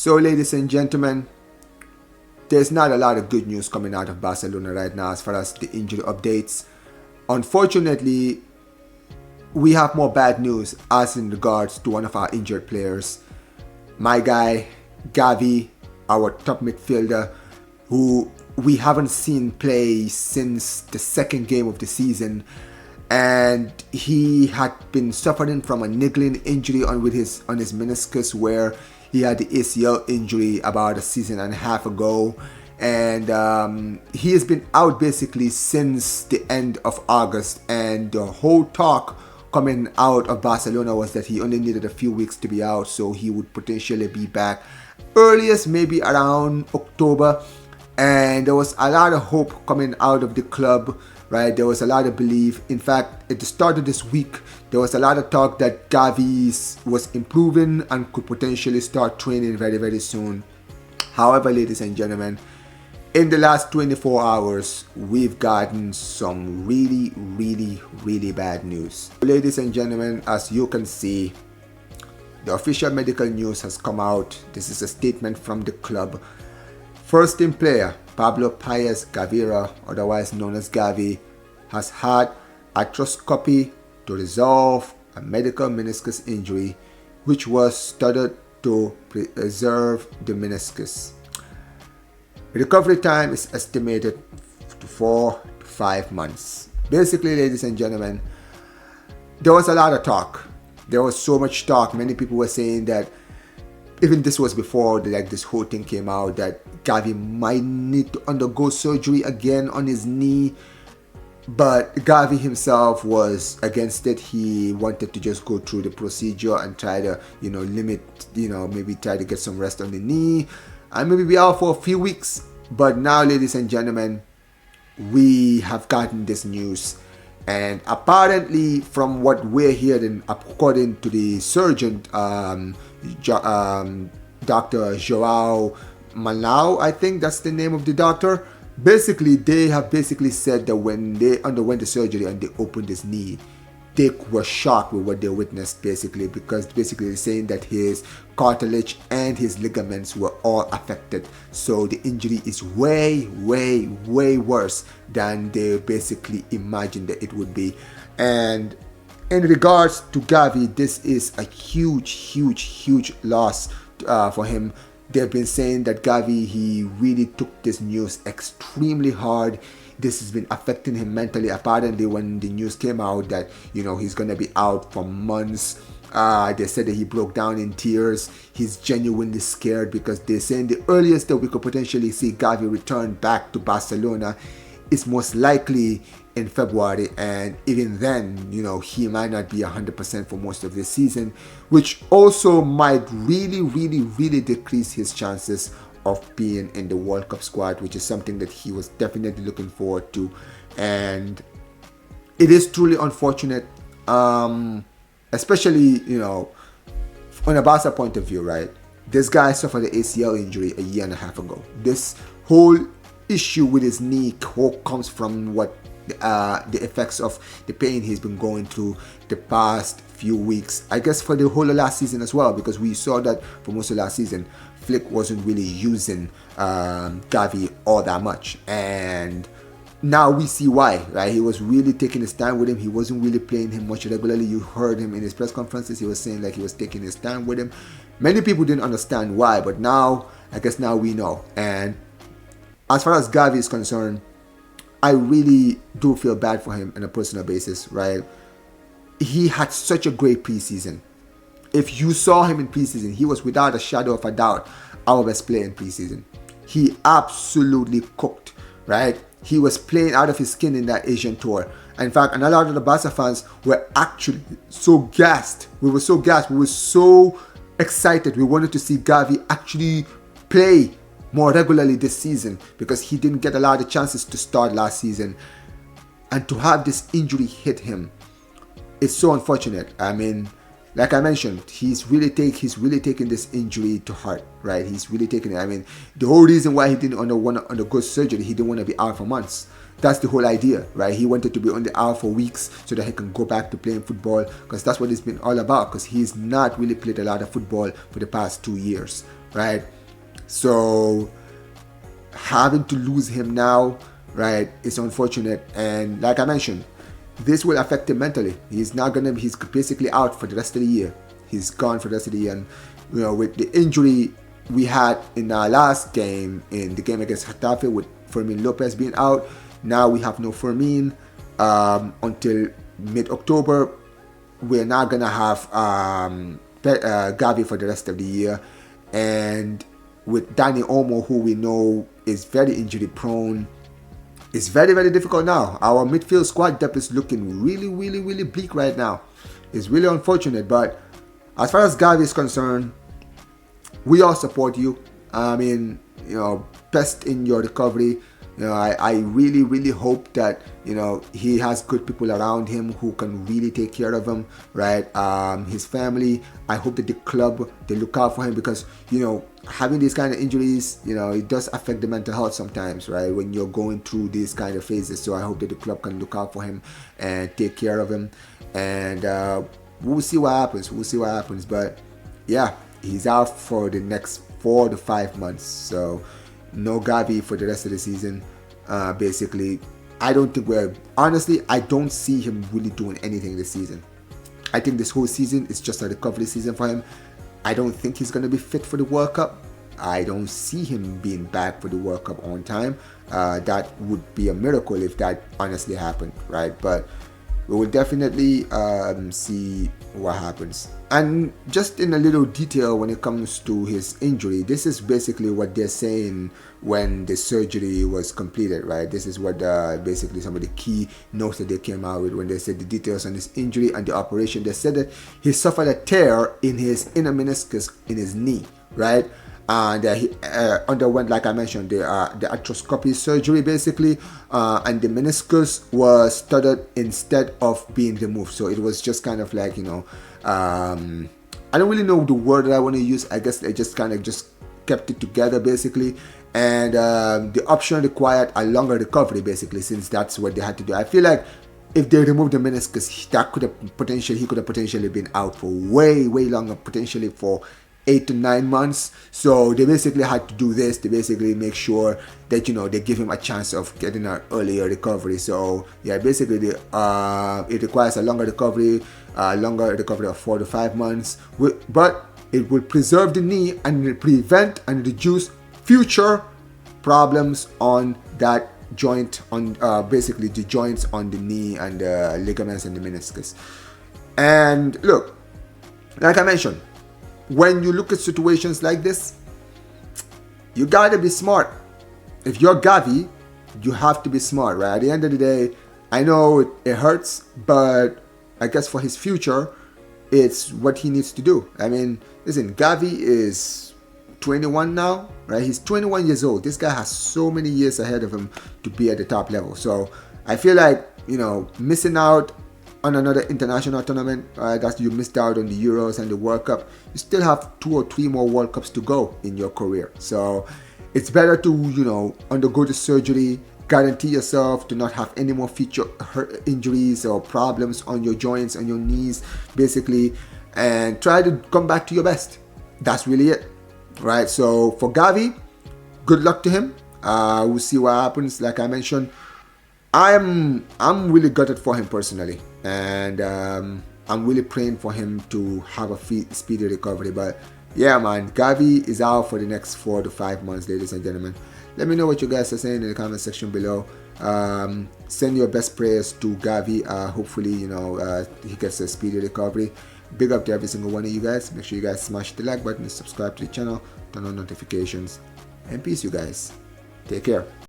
So, ladies and gentlemen, there's not a lot of good news coming out of Barcelona right now as far as the injury updates. Unfortunately, we have more bad news as in regards to one of our injured players. My guy, Gavi, our top midfielder, who we haven't seen play since the second game of the season. And he had been suffering from a niggling injury on his meniscus, where he had the ACL injury about a season and a half ago, and he has been out basically since the end of August. And the whole talk coming out of Barcelona was that he only needed a few weeks to be out, so he would potentially be back earliest maybe around October. And there was a lot of hope coming out of the club, right? There was a lot of belief. In fact, at the start of this week, there was a lot of talk that Gavi was improving and could potentially start training very, very soon. However, ladies and gentlemen, in the last 24 hours, we've gotten some really, really, really bad news. Ladies and gentlemen, as you can see, the official medical news has come out. This is a statement from the club. First team player Pablo Paez Gavira, otherwise known as Gavi, has had arthroscopy to resolve a medial meniscus injury, which was studied to preserve the meniscus. Recovery time is estimated to 4 to 5 months. Basically, ladies and gentlemen, there was a lot of talk. There was so much talk. Many people were saying that, even this was before this whole thing came out, that Gavi might need to undergo surgery again on his knee. But Gavi himself was against it. He wanted to just go through the procedure and try to, limit, maybe try to get some rest on the knee and maybe be out for a few weeks. But now, ladies and gentlemen, we have gotten this news. And apparently, from what we're hearing, according to the surgeon, Dr. Joao Malau, I think that's the name of the doctor. Basically, they have said that when they underwent the surgery and they opened his knee, they were shocked with what they witnessed, because they're saying that his cartilage and his ligaments were all affected. So the injury is way, way, way worse than they basically imagined that it would be. And in regards to Gavi, this is a huge, huge, huge loss for him. They've been saying that Gavi, he really took this news extremely hard. This has been affecting him mentally. Apparently, when the news came out that, he's going to be out for months, they said that he broke down in tears. He's genuinely scared, because they're saying the earliest that we could potentially see Gavi return back to Barcelona is most likely in February, and even then, he might not be 100% for most of the season, which also might really, really, really decrease his chances of being in the World Cup squad, which is something that he was definitely looking forward to. And it is truly unfortunate, especially, on a Barca point of view, right? This guy suffered an ACL injury a year and a half ago. This whole issue with his knee comes from the effects of the pain he's been going through the past few weeks, I guess, for the whole of last season as well, because we saw that for most of last season, Flick wasn't really using Gavi all that much. And now we see why, right? He was really taking his time with him. He wasn't really playing him much regularly. You heard him in his press conferences. He was saying he was taking his time with him. Many people didn't understand why, but now, I guess now we know. And as far as Gavi is concerned, I really do feel bad for him on a personal basis, right? He had such a great preseason. If you saw him in preseason, he was without a shadow of a doubt our best player in preseason. He absolutely cooked, right? He was playing out of his skin in that Asian tour. In fact, and a lot of the Barca fans were actually so gassed. We were so gassed. We were so excited. We wanted to see Gavi actually play more regularly this season, because he didn't get a lot of chances to start last season. And to have this injury hit him, it's so unfortunate. I mean, like I mentioned, he's really taking this injury to heart, right? He's really taking it. I mean, the whole reason why he didn't undergo surgery, he didn't want to be out for months. That's the whole idea, right? He wanted to be on the out for weeks so that he can go back to playing football, because that's what it's been all about, because he's not really played a lot of football for the past 2 years. right? So having to lose him now, right, is unfortunate. And like I mentioned, this will affect him mentally. He's basically out for the rest of the year. He's gone for the rest of the year. And with the injury we had in our last game, in the game against Getafe, with Fermin Lopez being out, now we have no Fermin until mid-October. We're not gonna have Gavi for the rest of the year, and with Dani Olmo, who we know is very injury prone, it's very, very difficult now. Our midfield squad depth is looking really, really, really bleak right now. It's really unfortunate, but as far as Gavi is concerned, we all support you. I mean, best in your recovery. I really, really hope that, he has good people around him who can really take care of him, right? His family. I hope that the club, they look out for him, because, having these kind of injuries, it does affect the mental health sometimes, right? When you're going through these kind of phases. So I hope that the club can look out for him and take care of him. And we'll see what happens. But yeah, he's out for the next 4 to 5 months. So no Gavi for the rest of the season. Basically, I don't see him really doing anything this season. I think this whole season is just a recovery season for him. I don't think he's going to be fit for the World Cup. I don't see him being back for the World Cup on time. That would be a miracle if that honestly happened, right? But we will definitely see what happens. And just in a little detail when it comes to his injury, this is basically what they're saying when the surgery was completed, right? This is what basically some of the key notes that they came out with when they said the details on his injury and the operation. They said that he suffered a tear in his inner meniscus in his knee, right? And he underwent, like I mentioned, the arthroscopy surgery basically, and the meniscus was studded instead of being removed. So it was just kind of like, I don't really know the word that I want to use. I guess they just kind of just kept it together basically. And the option required a longer recovery basically, since that's what they had to do. I feel like if they removed the meniscus, he could have potentially been out for way, way longer, potentially for 8 to 9 months. So they basically had to do this to basically make sure that they give him a chance of getting an earlier recovery. So yeah, basically it requires a longer recovery of 4 to 5 months, but it will preserve the knee and prevent and reduce future problems on that joint, on basically the joints on the knee and the ligaments and the meniscus. And look, like I mentioned, when you look at situations like this, you gotta be smart. If you're Gavi, you have to be smart, right? At the end of the day, I know it hurts, but I guess for his future, it's what he needs to do. I mean, listen, Gavi is 21 now, right? He's 21 years old. This guy has so many years ahead of him to be at the top level. So I feel like, missing out on another international tournament, that you missed out on the Euros and the World Cup, you still have 2 or 3 more World Cups to go in your career. So it's better to, undergo the surgery, guarantee yourself to not have any more future injuries or problems on your joints, on your knees, basically, and try to come back to your best. That's really it, right? So for Gavi, good luck to him. We'll see what happens. Like I mentioned, I'm really gutted for him personally, and I'm really praying for him to have a speedy recovery. But yeah, man, Gavi is out for the next 4 to 5 months, ladies and gentlemen. Let me know what you guys are saying in the comment section below. Send your best prayers to Gavi. Hopefully, he gets a speedy recovery. Big up to every single one of you guys. Make sure you guys smash the like button, subscribe to the channel, turn on notifications, and peace, you guys. Take care.